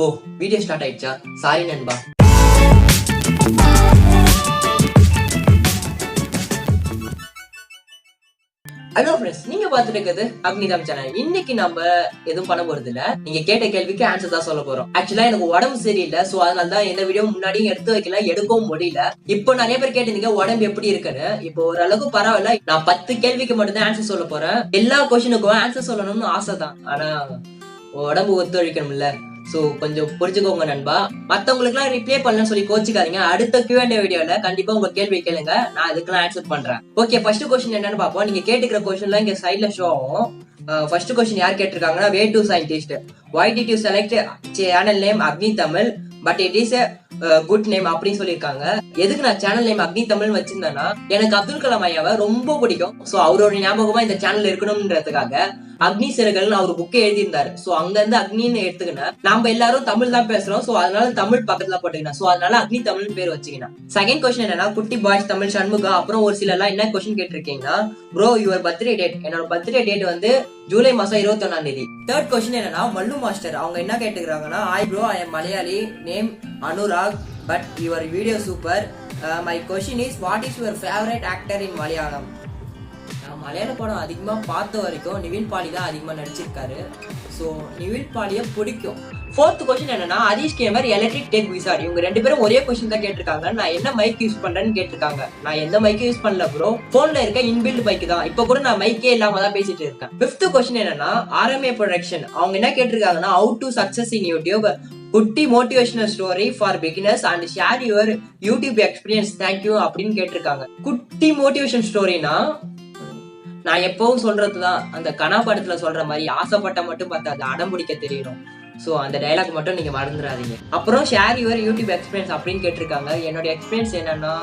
ஓ video start ஆயிடுச்சா? Sorry நண்பா. Hello friends, நீங்க பார்த்துட்டு இருக்கிறது அக்னி சேனல். இன்னைக்கு நம்ம எதுவும் பண்ண போறது இல்ல. நீங்க கேட்ட கேள்விக்கு ஆன்சர் தான் சொல்ல போறோம். ஆக்சுவலா எனக்கு உடம்பு சரியில்லை, சோ அதனால தான் எந்த வீடியோ முன்னாடியும் எடுத்து வைக்கல, எடுக்கவும் முடியல. இப்போ நிறைய பேர் கேட்டீங்க உடம்பு எப்படி இருக்குன்னு. இப்போ ஓரளவுக்கு பரவாயில்ல. நான் 10 கேள்விக்கு மட்டும் தான் ஆன்சர் சொல்ல போறேன். எல்லா கொஸ்டினுக்கும் ஆன்சர் சொல்லணும்னு ஆசை தான், ஆனா உடம்பு ஒத்துழைக்கணும்ல. சோ கொஞ்சம் புரிஞ்சுக்கோங்க நண்பா. மத்தவங்களுக்கு எல்லாம் ரிப்ளை பண்ணலன்னு சொல்லி கோச்சிக்காதீங்க. அடுத்த Q&A வீடியோல கண்டிப்பா உங்க கேள்வி கேளுங்க, நான் அதுக்கெல்லாம் ஆன்சர் பண்றேன். ஓகே, ஃபர்ஸ்ட் கொஸ்டின் என்னன்னு பாப்போம். நீங்க கேட்டுக்கிற கொஸ்டின்லாம் இங்க சைட்ல ஷோ ஆகும். ஃபர்ஸ்ட் கொஸ்டின் யார் கேட்டிருக்காங்கன்னா, way to scientist, why did you select channel name Agni Tamil but it is a good name அப்படின்னு சொல்லியிருக்காங்க. எதுக்கு நான் சேனல் நேம் அக்னி தமிழ் வச்சிருந்தேன்னா, எனக்கு அப்துல் கலாம் ஐயாவை ரொம்ப பிடிக்கும். சோ அவரோட ஞாபகமா இந்த சேனல் இருக்கணும்ன்றதுக்காக அக்னி சிறகல் அவர் புக்கை எழுதியிருந்தாரு. சோ அங்க இருந்து அக்னின்னு எடுத்துக்கினேன். நம்ம எல்லாரும் தமிழ் தான் பேசுறோம், சோ அதனால தமிழ் பக்கத்துல போட்டுக்கினேன். சோ அதனால அக்னி தமிழ் பேர் வச்சுக்கினேன். செகண்ட் கொஸ்டின் என்னன்னா, குட்டி பாய்ஸ் தமிழ் சண்முகம். அப்புறம் ஒரு சில எல்லாம் என்ன கொஸ்டின் கேட்டிருக்கீங்கன்னா, ப்ரோ யுவர் பர்த்டே டேட். என்னோட பர்த்டே டேட் வந்து ஜூலை மாசம் 21 தேர்ட் கொஸ்டின் என்னன்னா, மல்லு மாஸ்டர் அவங்க என்ன கேட்டுக்கிறாங்கன்னா, I bro I am Malayali, name Anurag, but your video super. My question is, what is your favorite actor in Malayalam? மலையாள படம் அதிகமா பார்த்த வரைக்கும் நிவின் பாலி தான் அதிகமா நடிச்சிருக்காரு. சோ நிவின் பாலிய பிடிக்கும். ஃபோர்த் கொஸ்டின் என்னன்னா, Harish gamer electric tech wizard. இவங்க ரெண்டு பேரும் ஒரே கொஸ்டின் தான் கேட்டிருக்காங்க. நான் என்ன மைக் யூஸ் பண்றேன்னு கேட்டிருக்காங்க. நான் எந்த மைக்கும் யூஸ் பண்ணல ப்ரோ, போன்ல இருக்க இன்பில்ட் மைக் தான். இப்ப கூட நான் மைக்கே இல்லாம தான் பேசிட்டு இருக்கேன். ஃபிஃப்த் கொஸ்டின் என்னன்னா, RMA ப்ரொடக்ஷன். அவங்க என்ன கேட்டிருக்காங்கன்னா, how to success in YouTube, குட்டி motivational story for beginners and share your YouTube experience, thank you அப்படின்னு கேட்டிருக்காங்க. குட்டி மோட்டிவேஷன் ஸ்டோரினா நான் எப்பவும் சொல்றதுதான், அந்த கனா படத்துல சொல்ற மாதிரி, ஆசைப்பட்ட மட்டும் பார்த்து அடம் பிடிக்க தெரியணும். சோ அந்த டைலாக் மட்டும் நீங்க மறந்துடாதீங்க. அப்புறம் ஷேர் யுவர் யூடியூப் எக்ஸ்பீரியன்ஸ் அப்படின்னு கேட்டிருக்காங்க. என்னோட எக்ஸ்பீரியன்ஸ் என்னன்னா,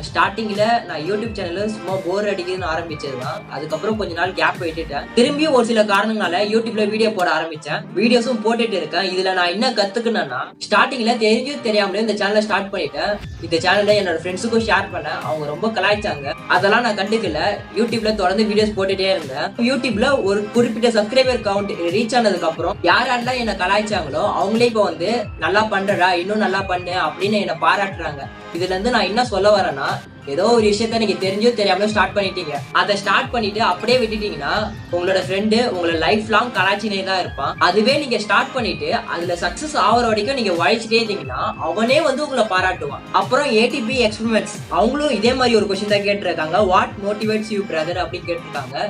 ஸ்டார்டிங்ல நான் யூடியூப் சேனல்ல சும்மா போர் அடிக்குதுன்னு ஆரம்பிச்சதுதான். அதுக்கப்புறம் கொஞ்ச நாள் கேப் விட்டுட்டேன். திரும்பியும் ஒரு சில காரணங்களால யூடியூப்ல வீடியோ போட ஆரம்பிச்சேன். வீடியோஸும் போட்டுட்டு இருக்கேன். இதுல நான் என்ன கத்துக்கணும்னா, ஸ்டார்டிங்ல தெரிஞ்சும் தெரியாமலே இந்த சேனலை ஸ்டார்ட் பண்ணிட்டேன். இந்த சேனல்ல என்னோட ஃப்ரெண்ட்ஸுக்கும் ஷேர் பண்ணேன். அவங்க ரொம்ப கலாய்ச்சாங்க, அதெல்லாம் நான் கண்டுக்கல. யூடியூப்ல தொடர்ந்து வீடியோஸ் போட்டுட்டே இருந்தேன். யூடியூப்ல ஒரு குறிப்பிட்ட சப்ஸ்கிரைபர் கவுண்ட் ரீச் ஆனதுக்கு அப்புறம் யாரெல்லாம் என்ன கலாய்ச்சாங்களோ அவங்களே இப்ப வந்து நல்லா பண்றா, இன்னும் நல்லா பண்ணு அப்படின்னு என்ன பாராட்டுறாங்க. இதுல இருந்து நான் என்ன சொல்ல வரேன்னா, ஏதோ ஒரு விஷயத்த நீங்க தெரிஞ்சோ தெரியாமலோ ஸ்டார்ட் பண்ணிட்டீங்க. அதை ஸ்டார்ட் பண்ணிட்டு அப்படியே விட்டுட்டீங்கன்னா உங்களோட ஃப்ரெண்டு உங்களை லைஃப் லாங் கலாச்சினே தான் இருப்பான். அதுவே நீங்க ஸ்டார்ட் பண்ணிட்டு அதுல சக்சஸ் ஆகிற வரைக்கும் நீங்க உழைச்சிட்டே இருந்தீங்கன்னா அவனே வந்து உங்களை பாராட்டுவான். அப்புறம் ATP எக்ஸ்பெரிமெண்ட்ஸ் அவங்களும் இதே மாதிரி ஒரு கொஸ்டின் தான் கேட்டிருக்காங்க. வாட் மோட்டிவேட்ஸ் யூ பிரதர் அப்படின்னு கேட்டிருக்காங்க.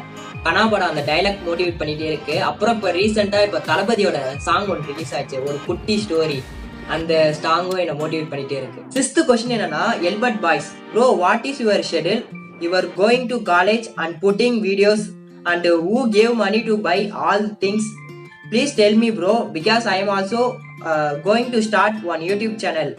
கனாபடம் அந்த டைலாக் மோட்டிவேட் பண்ணிட்டே இருக்கு. அப்புறம் இப்ப ரீசெண்டா இப்ப தளபதியோட சாங் ஒன்று ரிலீஸ் ஆச்சு, ஒரு குட்டி ஸ்டோரி. அந்த ஸ்டாங்கும் என்ன மோட்டிவேட் பண்ணிட்டே இருக்கு. சிக்ஸ்த் கொஸ்டின் என்னன்னா, எல்பர்ட் boys bro what is your schedule, you are going to college and putting videos and who gave money to buy all things, please tell me bro because I am also going to start one YouTube channel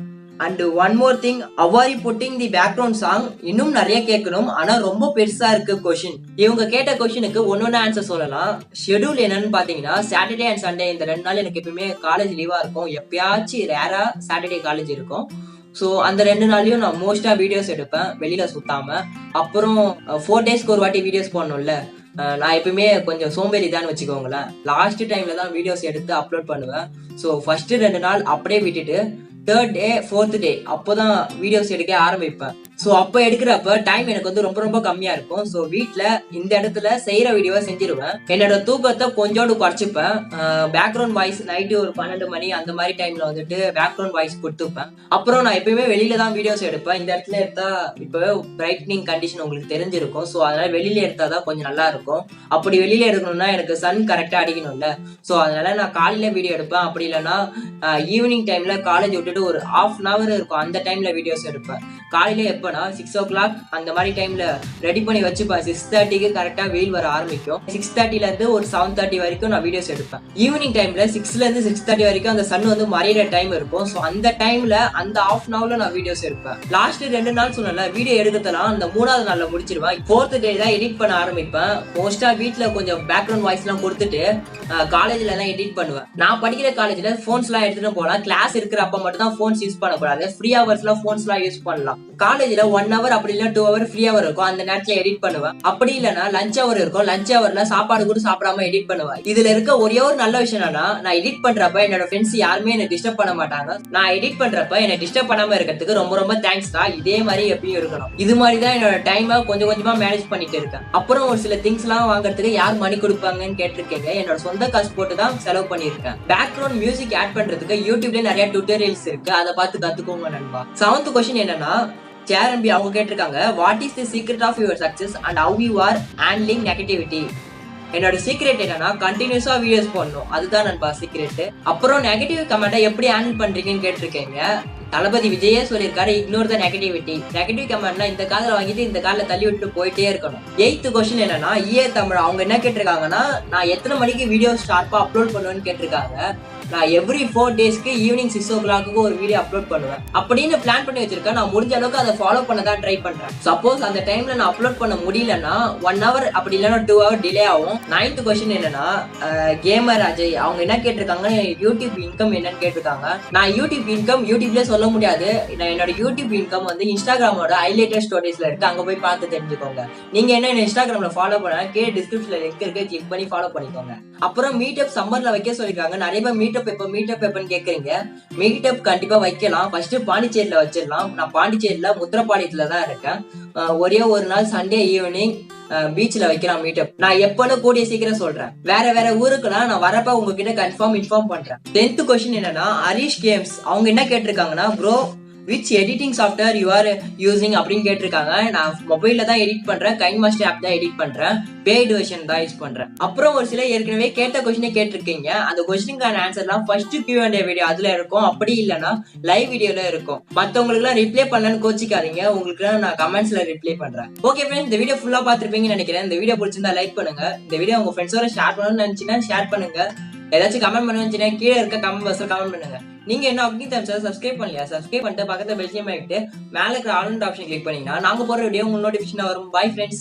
and one more thing, how are you putting the background song. இன்னும் நிறைய கேட்கணும், ஆனா ரொம்ப பெருசா இருக்கு question. இவங்க கேட்ட கொஸ்டினுக்கு ஒன்னொன்னு ஆன்சர் சொல்லலாம். ஷெட்யூல் என்னன்னு பாத்தீங்கன்னா, சாட்டர்டே அண்ட் சண்டே இந்த 2 நாள் எனக்கு எப்பவுமே காலேஜ் லீவா இருக்கும். எப்பயாச்சும் ரேரா சாட்டர்டே காலேஜ் இருக்கும். ஸோ அந்த 2 நாளையும் நான் மோஸ்டா வீடியோஸ் எடுப்பேன், வெளியில சுத்தாம. அப்புறம் 4 டேஸ்க்கு ஒரு வாட்டி வீடியோஸ் போடணும்ல. நான் எப்பவுமே கொஞ்சம் சோம்பேறி தான் வச்சுக்கோங்களேன். லாஸ்ட் டைம்ல தான் வீடியோஸ் எடுத்து அப்லோட் பண்ணுவேன். ஸோ ஃபர்ஸ்ட் 2 நாள் அப்படியே விட்டுட்டு தேர்ட் டே ஃபோர்த் டே அப்போதான் வீடியோஸ் எடுக்க ஆரம்பிப்பேன். ஸோ அப்போ எடுக்கிறப்ப டைம் எனக்கு வந்து ரொம்ப ரொம்ப கம்மியா இருக்கும். ஸோ வீட்டில் இந்த இடத்துல செய்யற வீடியோவை செஞ்சிருவேன். என்னோட தூக்கத்தை கொஞ்சோண்டு குறைச்சிப்பேன். பேக்ரவுண்ட் வாய்ஸ் நைட்டு ஒரு 12 மணி அந்த மாதிரி டைம்ல வந்துட்டு பேக்ரவுண்ட் வாய்ஸ் கொடுத்துப்பேன். அப்புறம் நான் எப்பயுமே வெளியில தான் வீடியோஸ் எடுப்பேன். இந்த இடத்துல எடுத்தா இப்பவே பிரைட்னிங் கண்டிஷன் உங்களுக்கு தெரிஞ்சிருக்கும். ஸோ அதனால வெளியில எடுத்தாதான் கொஞ்சம் நல்லா இருக்கும். அப்படி வெளியில எடுக்கணும்னா எனக்கு சன் கரெக்டா அடிக்கணும்ல. ஸோ அதனால நான் காலையில வீடியோ எடுப்பேன். அப்படி இல்லைன்னா ஈவினிங் டைம்ல காலேஜ் விட்டுட்டு ஒரு 1/2 hour இருக்கும், அந்த டைம்ல வீடியோஸ் எடுப்பேன். காலையில எப்பனா 6 o'clock அந்த மாதிரி டைம்ல ரெடி பண்ணி வச்சுப்பேன். 6:30க்கு கரெக்டா வெயில் வர ஆரம்பிக்கும். 6:30ல இருந்து ஒரு 7:30 வரைக்கும் நான் வீடியோஸ் எடுப்பேன். ஈவினிங் டைம்ல 6ல இருந்து 6:30 வரைக்கும் அந்த சன் வந்து மறையிற டைம் இருக்கும். ஸோ அந்த டைம்ல அந்த 1/2 hourல நான் வீடியோஸ் எடுப்பேன். லாஸ்ட் 2 நாள் சொன்னல வீடியோ எடுக்கிறதெல்லாம் அந்த 3வது நாள்ல முடிச்சிருவேன். 4th டே தான் எடிட் பண்ண ஆரம்பிப்பேன். மோஸ்டா வீட்டுல கொஞ்சம் பேக்ரவுண்ட் வாய்ஸ் எல்லாம் கொடுத்துட்டு காலேஜ்ல எல்லாம் எடிட் பண்ணுவேன். நான் படிக்கிற காலேஜ்ல போன்ஸ் எல்லாம் எடுத்துட்டு போலாம். கிளாஸ் இருக்கிறப்ப மட்டும் தான் போன்ஸ் யூஸ் பண்ணக்கூடாது. ஃப்ரீ ஹவர்ஸ்ல போன்ஸ் எல்லாம் யூஸ் பண்ணலாம். காலேஜ்ல 1 hour அப்படி இல்ல 2 hour ஃப்ரீ hour இருக்கும், அந்த நேரத்துல எடிட் பண்ணுவேன். அப்படி இல்லனா லஞ்ச் hour இருக்கும், லஞ்ச் hourல சாப்பாடு கூட சாப்பிடாம எடிட் பண்ணுவேன். இதுல இருக்க ஒரே ஒரு நல்ல விஷயம் என்னன்னா, நான் எடிட் பண்றப்ப என்னோட ஃப்ரெண்ட்ஸ் யாருமே என்ன டிஸ்டர்ப் பண்ண மாட்டாங்க. நான் எடிட் பண்றப்ப என்ன டிஸ்டர்ப் பண்ணாம இருக்கிறதுக்கு ரொம்ப ரொம்ப தேங்க்ஸ் தான். இதே மாதிரி எப்பயும் இருக்கணும். இது மாதிரி தான் என்னோட டைமை கொஞ்சம் கொஞ்சமா மேனேஜ் பண்ணிட்டு இருக்கேன். அப்புறம் ஒரு சில திங்ஸ் எல்லாம் வாங்குறதுக்கு யார் மணி கொடுப்பாங்கன்னு கேட்டிருக்கீங்க. என்னோட சொந்த காசு போட்டு தான் செலவு பண்ணிருக்கேன். பேக்ரவுண்ட் மியூசிக் ஆட் பண்றதுக்கு யூடியூப்ல நிறைய டியூட்டோரியல்ஸ் இருக்கு, அதை பார்த்து கத்துக்கோங்க நண்பா. 7th கொஸ்டின் என்னன்னா, சேரம்பி அவங்க கேட்டிருக்காங்க, what is the secret of your success and how you are handling negativity. என்னோட சீக்ரெட் என்னன்னா, கண்டினியூஸா வீடியோஸ் பண்ணணும், அதுதான் நண்பா சீக்ரெட். அப்புறம் நெகட்டிவ் கமெண்ட்டை எப்படி ஹேண்டில் பண்றீங்கன்னு கேட்டிருக்கீங்க. தளபதி விஜயே சொல்லியிருக்காரு, இக்னோர் த நெகட்டிவிட்டி. நெகட்டிவ் கமெண்ட்னா இந்த காதல வாங்கிட்டு இந்த கால தள்ளி விட்டு போயிட்டே இருக்கணும். 8th கொஸ்டின் என்னன்னா, தமிழ் அவங்க என்ன கேட்டிருக்காங்கன்னா, நான் எத்தனை மணிக்கு வீடியோ ஷார்ப்பா அப்லோட் பண்ணுவேன்னு கேட்டிருக்காங்க. நான் எவ்ரி 4 டேஸ்க்கு ஈவினிங் 6 o'clock ஒரு வீடியோ அப்லோட் பண்ணுவேன் அப்படின்னு பிளான் பண்ணி வச்சிருக்கேன். நான் முடிஞ்ச அளவுக்கு அதை ஃபாலோ பண்ண தான் ட்ரை பண்றேன். சப்போஸ் அந்த டைம்ல நான் அப்லோட் பண்ண முடியலன்னா 1 hour அப்படி இல்லைன்னா 2 hour டிலே ஆகும். 9th கொஸ்டின் என்னன்னா, கேமர் அஜய் அவங்க என்ன கேட்டிருக்காங்க, யூடியூப் இன்கம் என்னன்னு கேட்டிருக்காங்க. நான் யூடியூப் இன்கம் யூடியூப்ல சொல்ல முடியாது. நான் என்னோட யூடியூப் இன்கம் வந்து இன்ஸ்டாகிராமோட ஹைலைட்டட் ஸ்டோரிஸ்ல இருக்கு, அங்க போய் பார்த்து தெரிஞ்சுக்கோங்க. நீங்க என்ன இன்ஸ்டாகிராம்ல ஃபாலோ பண்ணா கீழே டிஸ்கிரிப்ஷன்ல லிங்க் இருக்கு, கிளிக் பண்ணி ஃபாலோ பண்ணிக்கோங்க. அப்புறம் மீட்டப் சம்மர்ல வைக்க சொல்லிருக்காங்க. நிறைய பேர் மீட்டப் எப்பன்னு கேக்குறீங்க. மீட்டப் கண்டிப்பா வைக்கலாம். ஃபர்ஸ்ட் பாண்டிச்சேரியில வச்சிடலாம். நான் பாண்டிச்சேரியில முத்திரப்பாளையத்துல தான் இருக்கேன். ஒரே ஒரு நாள் சண்டே ஈவினிங் பீச்ல வைக்கலாம் மீட்டப். நான் எப்பன்னு கூடிய சீக்கிரம் சொல்றேன். வேற ஊருக்குலாம் நான் வரப்ப உங்ககிட்ட கன்ஃபார்ம் இன்ஃபார்ம் பண்றேன். 10th கொஸ்டின் என்னன்னா, ஹரிஷ் கேம்ஸ் அவங்க என்ன கேட்டிருக்காங்கன்னா, bro which editing software you are using அப்படின்னு கேட்டிருக்காங்க. நான் மொபைல்ல தான் எடிட் பண்றேன், கைன் மாஸ்டர் ஆப் தான் எடிட் பண்றேன், பெய்டு வெர்ஷன் தான் யூஸ் பண்றேன். அப்புறம் ஒரு சில ஏற்கனவே கேட்ட கொஸ்டினை கேட்டிருக்கீங்க. அந்த கொஸ்டினுக்கான ஆன்சர்லாம் ஃபர்ஸ்ட் Q&A வீடியோ அதுல இருக்கும், அப்படி இல்லைன்னா லைவ் வீடியோல இருக்கும். மத்தவங்களுக்கு எல்லாம் ரிப்ளை பண்ணலன்னு கோச்சிக்காதீங்க, உங்களுக்கு நான் கமெண்ட்ஸ்ல ரிப்ளை பண்றேன். ஓகே ஃப்ரெண்ட்ஸ், இந்த வீடியோ ஃபுல்லா பாத்துருப்பீங்கன்னு நினைக்கிறேன். இந்த வீடியோ பிடிச்சிருந்தா லைக் பண்ணுங்க. இந்த வீடியோ உங்க ஃப்ரெண்ட்ஸோட ஷேர் பண்ணணும்னு நினைச்சீங்கன்னா ஷேர் பண்ணுங்க. ஏதாச்சும் கமெண்ட் பண்ணுவீங்கன்னா கீழே இருக்க கமெண்ட் பாக்ஸ்ல கமெண்ட் பண்ணுங்க. நீங்க என்ன அக்னி தமிழ் சப்ஸ்கிரைப் பண்ணலையா? சப்ஸ்கிரைப் பண்ணிட்டு பக்கத்துல பெல் சிம்பல் ஆகிட்டு மேல இருக்கிற ஆல் ஆப்ஷன் கிளிக் பண்ணீங்கன்னா நாங்க போற வீடியோ உங்களுக்கு நோட்டிபிகேஷன் வரும். Bye friends.